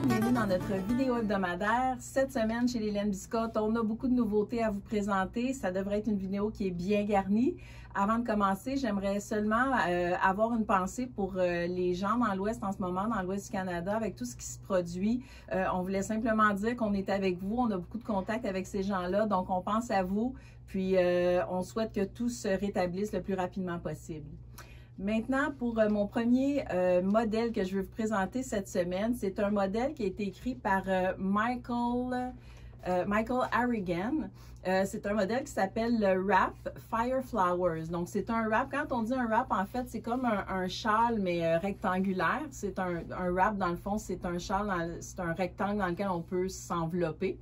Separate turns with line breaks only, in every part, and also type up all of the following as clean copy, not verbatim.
bienvenue dans notre vidéo hebdomadaire. Cette semaine, chez les Laine Biscotte, on a beaucoup de nouveautés à vous présenter. Ça devrait être une vidéo qui est bien garnie. Avant de commencer, j'aimerais seulement avoir une pensée pour les gens dans l'Ouest en ce moment, dans l'Ouest du Canada, avec tout ce qui se produit. On voulait simplement dire qu'on est avec vous. On a beaucoup de contacts avec ces gens-là, donc on pense à vous. Puis, on souhaite que tout se rétablisse le plus rapidement possible. Maintenant, pour mon premier modèle que je veux vous présenter cette semaine, c'est un modèle qui a été écrit par Michael Harrigan. C'est un modèle qui s'appelle le Wrap Fire Flowers. Donc, c'est un wrap. Quand on dit un wrap, en fait, c'est comme un châle, mais rectangulaire. C'est un wrap, dans le fond, c'est un châle, c'est un rectangle dans lequel on peut s'envelopper.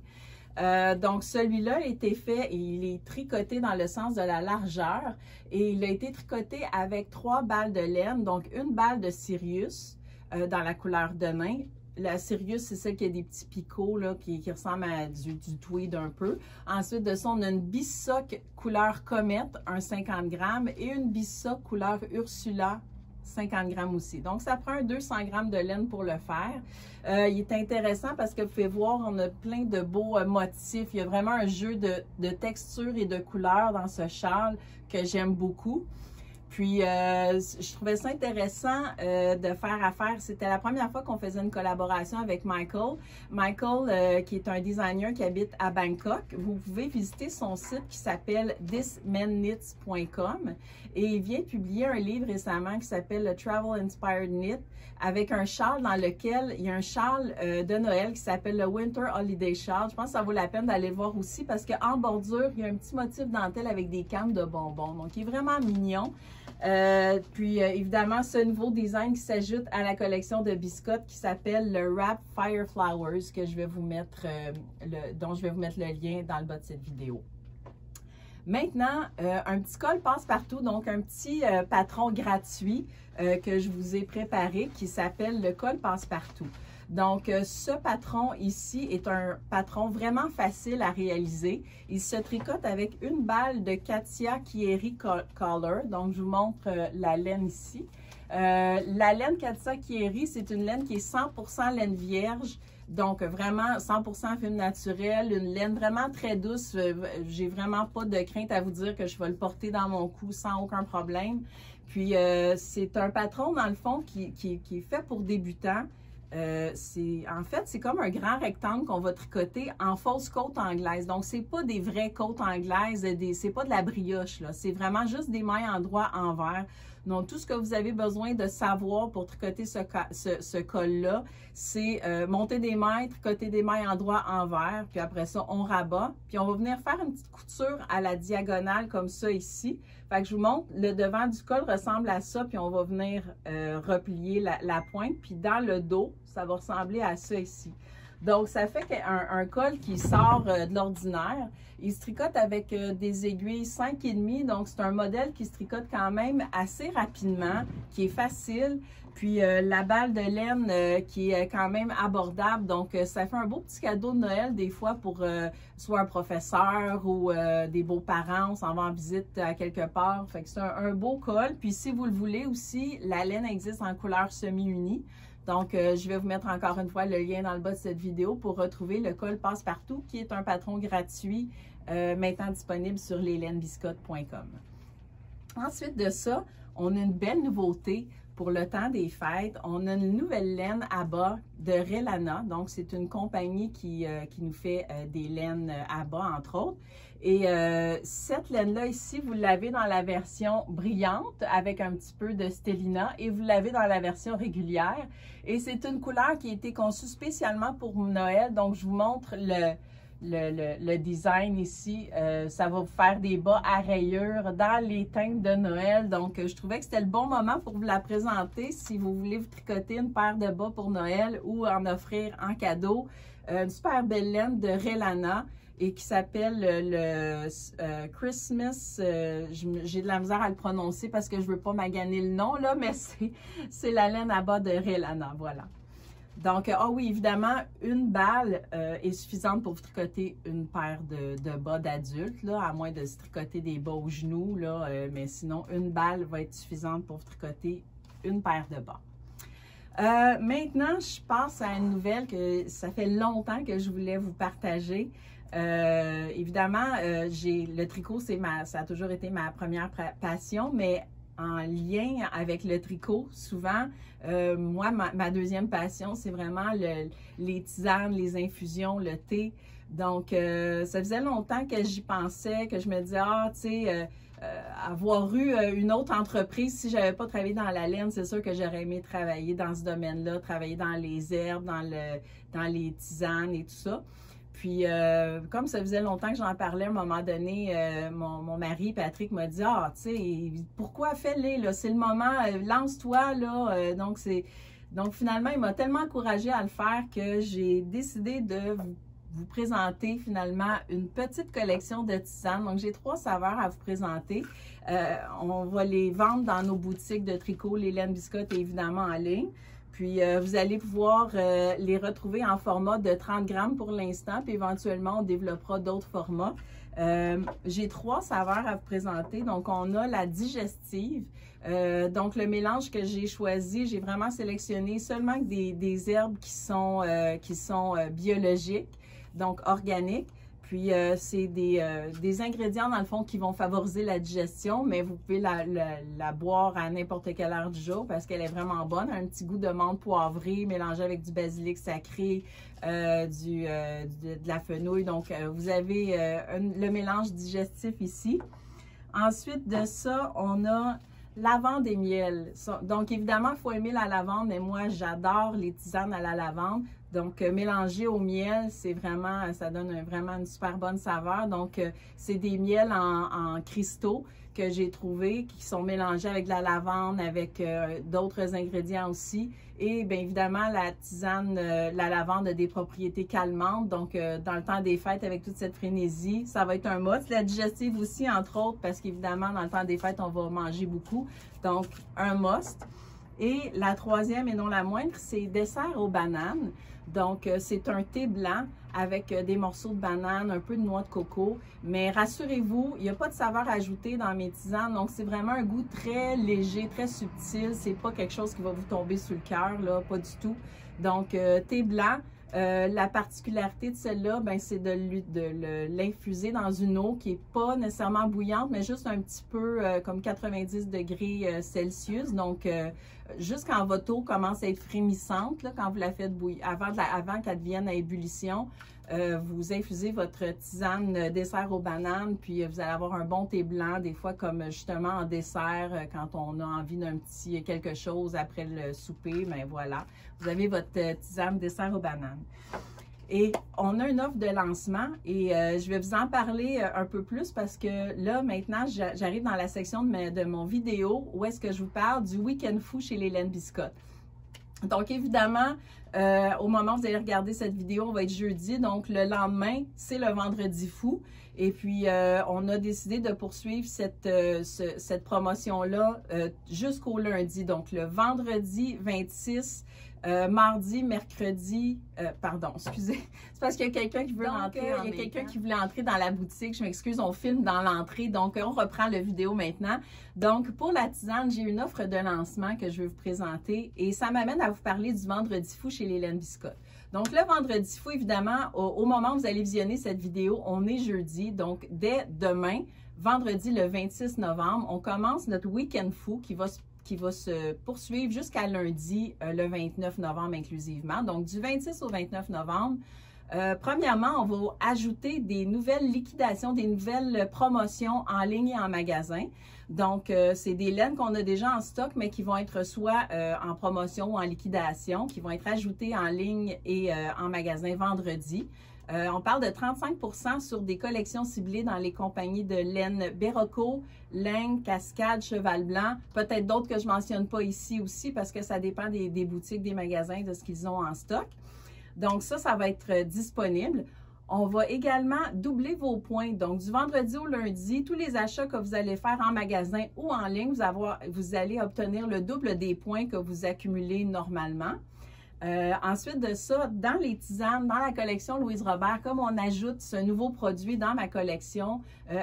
Donc, celui-là a été fait, il est tricoté dans le sens de la largeur et il a été tricoté avec 3 balles de laine, donc une balle de Sirius dans la couleur de nain. La Sirius, c'est celle qui a des petits picots là, qui ressemblent à du tweed un peu. Ensuite de ça, on a une Bissock couleur comète, un 50 grammes, et une Bissock couleur Ursula, 50 grammes aussi. Donc, ça prend un 200 grammes de laine pour le faire. Il est intéressant parce que vous pouvez voir, on a plein de beaux motifs. Il y a vraiment un jeu de texture et de couleurs dans ce châle que j'aime beaucoup. Puis, je trouvais ça intéressant de faire affaire. C'était la première fois qu'on faisait une collaboration avec Michael. Michael, qui est un designer qui habite à Bangkok. Vous pouvez visiter son site qui s'appelle thismanknits.com et il vient de publier un livre récemment qui s'appelle le Travel Inspired Knit avec un châle dans lequel il y a un châle de Noël qui s'appelle le Winter Holiday Shawl. Je pense que ça vaut la peine d'aller le voir aussi parce qu'en bordure, il y a un petit motif dentelle avec des cannes de bonbons. Donc, il est vraiment mignon. Évidemment, ce nouveau design qui s'ajoute à la collection de biscottes qui s'appelle le Wrap Fire Flowers que je vais vous mettre, dont je vais vous mettre le lien dans le bas de cette vidéo. Maintenant, un petit col passe-partout, donc un petit patron gratuit que je vous ai préparé qui s'appelle le col passe-partout. Donc, ce patron ici est un patron vraiment facile à réaliser. Il se tricote avec une balle de Katia Kieri Color. Donc, je vous montre la laine ici. La laine Katia Kieri, c'est une laine qui est 100% laine vierge. Donc, vraiment 100% fil naturel, une laine vraiment très douce. J'ai vraiment pas de crainte à vous dire que je vais le porter dans mon cou sans aucun problème. Puis, c'est un patron, dans le fond, qui est fait pour débutants. En fait, c'est comme un grand rectangle qu'on va tricoter en fausse côte anglaise. Donc, c'est pas des vraies côtes anglaises, c'est pas de la brioche, là. C'est vraiment juste des mailles endroit envers. Donc, tout ce que vous avez besoin de savoir pour tricoter ce col-là, c'est monter des mailles, tricoter des mailles endroit envers, puis après ça, on rabat. Puis, on va venir faire une petite couture à la diagonale comme ça ici. Fait que je vous montre, le devant du col ressemble à ça, puis on va venir replier la pointe. Puis, dans le dos, ça va ressembler à ça ici. Donc, ça fait qu'un col qui sort de l'ordinaire, il se tricote avec des aiguilles 5,5. Donc, c'est un modèle qui se tricote quand même assez rapidement, qui est facile. Puis, la balle de laine qui est quand même abordable. Donc, ça fait un beau petit cadeau de Noël des fois pour soit un professeur ou des beaux-parents. On s'en va en visite à quelque part. Fait que c'est un beau col. Puis, si vous le voulez aussi, la laine existe en couleur semi-unie. Donc, je vais vous mettre encore une fois le lien dans le bas de cette vidéo pour retrouver le col passe-partout qui est un patron gratuit maintenant disponible sur leslainesbiscotte.com. Ensuite de ça, on a une belle nouveauté pour le temps des fêtes. On a une nouvelle laine à bas de Relana. Donc, c'est une compagnie qui nous fait des laines à bas, entre autres. Et cette laine-là ici, vous l'avez dans la version brillante avec un petit peu de stellina et vous l'avez dans la version régulière. Et c'est une couleur qui a été conçue spécialement pour Noël. Donc, je vous montre le design ici. Ça va vous faire des bas à rayures dans les teintes de Noël. Donc, je trouvais que c'était le bon moment pour vous la présenter si vous voulez vous tricoter une paire de bas pour Noël ou en offrir en cadeau. Une super belle laine de Relana et qui s'appelle le Christmas, j'ai de la misère à le prononcer parce que je ne veux pas maganer le nom, là, mais c'est la laine à bas de Relana, voilà. Donc, ah oui, évidemment, une balle est suffisante pour vous tricoter une paire de bas d'adultes, là, à moins de se tricoter des bas aux genoux, là, mais sinon, une balle va être suffisante pour vous tricoter une paire de bas. Maintenant, je passe à une nouvelle que ça fait longtemps que je voulais vous partager. Évidemment, le tricot, ça a toujours été ma première passion, mais en lien avec le tricot, souvent, moi, ma deuxième passion, c'est vraiment les tisanes, les infusions, le thé. Donc, ça faisait longtemps que j'y pensais, que je me disais, ah, tu sais, avoir eu une autre entreprise, si j'avais pas travaillé dans la laine, c'est sûr que j'aurais aimé travailler dans ce domaine-là, travailler dans les herbes, dans les tisanes et tout ça. Puis, comme ça faisait longtemps que j'en parlais, à un moment donné, mon mari, Patrick, m'a dit, ah, tu sais, pourquoi fais-les, là, c'est le moment, lance-toi, là. Donc, finalement, il m'a tellement encouragée à le faire que j'ai décidé de vous présenter finalement une petite collection de tisanes. Donc, j'ai 3 saveurs à vous présenter. On va les vendre dans nos boutiques de tricot, les laines biscottes et évidemment en ligne. Puis, vous allez pouvoir les retrouver en format de 30 grammes pour l'instant, puis éventuellement, on développera d'autres formats. J'ai 3 saveurs à vous présenter. Donc, on a la digestive. Donc, le mélange que j'ai choisi, j'ai vraiment sélectionné seulement des herbes qui sont biologiques, donc organiques. Puis, c'est des ingrédients, dans le fond, qui vont favoriser la digestion, mais vous pouvez la boire à n'importe quelle heure du jour parce qu'elle est vraiment bonne. Un petit goût de menthe poivrée mélangé avec du basilic sacré, de la fenouil. Donc, vous avez le mélange digestif ici. Ensuite de ça, on a lavande et miel. Donc, évidemment, il faut aimer la lavande, mais moi, j'adore les tisanes à la lavande. Donc, mélanger au miel, c'est vraiment, ça donne vraiment une super bonne saveur. Donc, c'est des miels en cristaux que j'ai trouvés qui sont mélangés avec de la lavande, avec d'autres ingrédients aussi. Et bien évidemment, la tisane, la lavande a des propriétés calmantes. Donc, dans le temps des fêtes, avec toute cette frénésie, ça va être un must. La digestive aussi, entre autres, parce qu'évidemment, dans le temps des fêtes, on va manger beaucoup. Donc, un must. Et la troisième, et non la moindre, c'est dessert aux bananes. Donc, c'est un thé blanc avec des morceaux de banane, un peu de noix de coco. Mais rassurez-vous, il n'y a pas de saveur ajoutée dans mes tisanes. Donc, c'est vraiment un goût très léger, très subtil. C'est pas quelque chose qui va vous tomber sur le cœur, là, pas du tout. Donc, thé blanc. La particularité de celle-là, ben, c'est de l'infuser dans une eau qui n'est pas nécessairement bouillante, mais juste un petit peu comme 90 degrés Celsius. Donc, juste quand votre eau commence à être frémissante, là, quand vous la faites bouillir, avant qu'elle devienne à ébullition, vous infusez votre tisane dessert aux bananes, puis vous allez avoir un bon thé blanc, des fois comme justement en dessert, quand on a envie d'un petit quelque chose après le souper, ben voilà, vous avez votre tisane dessert aux bananes. Et on a une offre de lancement et je vais vous en parler un peu plus parce que là, maintenant, j'arrive dans la section de mon vidéo où est-ce que je vous parle du week-end fou chez les laines biscottes. Donc, évidemment, au moment où vous allez regarder cette vidéo, on va être jeudi. Donc, le lendemain, c'est le vendredi fou. Et puis, on a décidé de poursuivre cette promotion-là jusqu'au lundi. Donc, le vendredi 26, mardi, mercredi, pardon, excusez, c'est parce qu'il y a quelqu'un qui veut entrer. Il y a quelqu'un qui voulait entrer dans la boutique. Je m'excuse, on filme dans l'entrée. Donc, on reprend la vidéo maintenant. Donc, pour la tisane, j'ai une offre de lancement que je vais vous présenter et ça m'amène à vous parler du vendredi fou chez les laines biscottes. Donc, le vendredi fou, évidemment, au moment où vous allez visionner cette vidéo, on est jeudi. Donc, dès demain, vendredi le 26 novembre, on commence notre week-end fou qui va se poursuivre jusqu'à lundi, le 29 novembre inclusivement. Donc, du 26 au 29 novembre, premièrement, on va ajouter des nouvelles liquidations, des nouvelles promotions en ligne et en magasin. Donc, c'est des laines qu'on a déjà en stock, mais qui vont être soit en promotion ou en liquidation, qui vont être ajoutées en ligne et en magasin vendredi. On parle de 35% sur des collections ciblées dans les compagnies de laine Berroco, Laine, Cascade, Cheval Blanc. Peut-être d'autres que je ne mentionne pas ici aussi parce que ça dépend des boutiques, des magasins, de ce qu'ils ont en stock. Donc ça va être disponible. On va également doubler vos points. Donc, du vendredi au lundi, tous les achats que vous allez faire en magasin ou en ligne, vous allez obtenir le double des points que vous accumulez normalement. Ensuite de ça, dans les tisanes, dans la collection Louise Robert, comme on ajoute ce nouveau produit dans ma collection,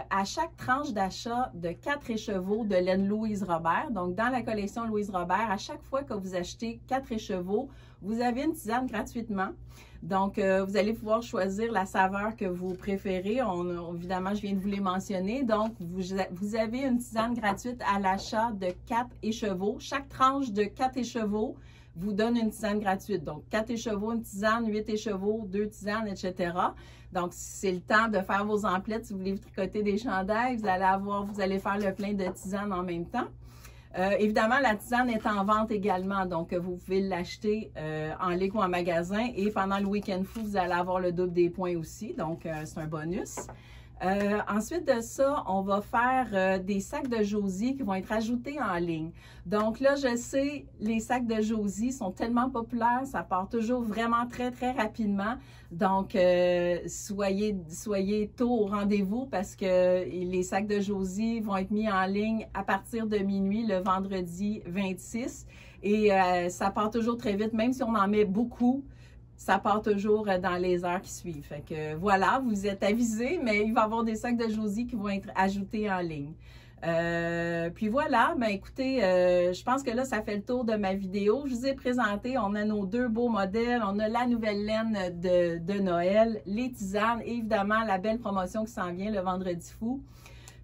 à chaque tranche d'achat de 4 écheveaux de laine Louise Robert, donc dans la collection Louise Robert, à chaque fois que vous achetez 4 écheveaux, vous avez une tisane gratuitement. Donc, vous allez pouvoir choisir la saveur que vous préférez. Évidemment, je viens de vous les mentionner. Donc, vous avez une tisane gratuite à l'achat de 4 écheveaux. Chaque tranche de 4 écheveaux vous donne une tisane gratuite. Donc, 4 écheveaux, une tisane, 8 écheveaux, 2 tisanes, etc. Donc, c'est le temps de faire vos emplettes. Si vous voulez tricoter des chandails, vous allez faire le plein de tisanes en même temps. Évidemment, la tisane est en vente également, donc vous pouvez l'acheter en ligne ou en magasin. Et pendant le week-end fou, vous allez avoir le double des points aussi, donc c'est un bonus. Ensuite de ça, on va faire des sacs de Josie qui vont être ajoutés en ligne. Donc là, je sais, les sacs de Josie sont tellement populaires, ça part toujours vraiment très, très rapidement. Donc, soyez tôt au rendez-vous parce que les sacs de Josie vont être mis en ligne à partir de minuit le vendredi 26. Et ça part toujours très vite, même si on en met beaucoup. Ça part toujours dans les heures qui suivent. Fait que voilà, vous êtes avisés, mais il va y avoir des sacs de Josie qui vont être ajoutés en ligne. Puis voilà, ben écoutez, je pense que là, ça fait le tour de ma vidéo. Je vous ai présenté, on a nos 2 beaux modèles, on a la nouvelle laine de Noël, les tisanes et évidemment la belle promotion qui s'en vient le vendredi fou.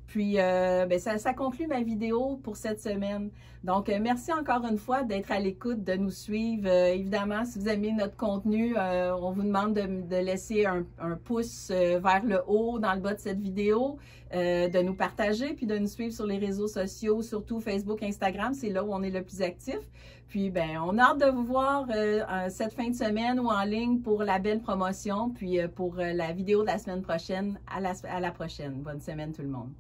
Puis, ben ça conclut ma vidéo pour cette semaine. Donc, merci encore une fois d'être à l'écoute, de nous suivre. Évidemment, si vous aimez notre contenu, on vous demande de laisser un pouce vers le haut dans le bas de cette vidéo, de nous partager, puis de nous suivre sur les réseaux sociaux, surtout Facebook, Instagram, c'est là où on est le plus actif. Puis, ben, on a hâte de vous voir cette fin de semaine ou en ligne pour la belle promotion, puis pour la vidéo de la semaine prochaine. À la prochaine. Bonne semaine tout le monde.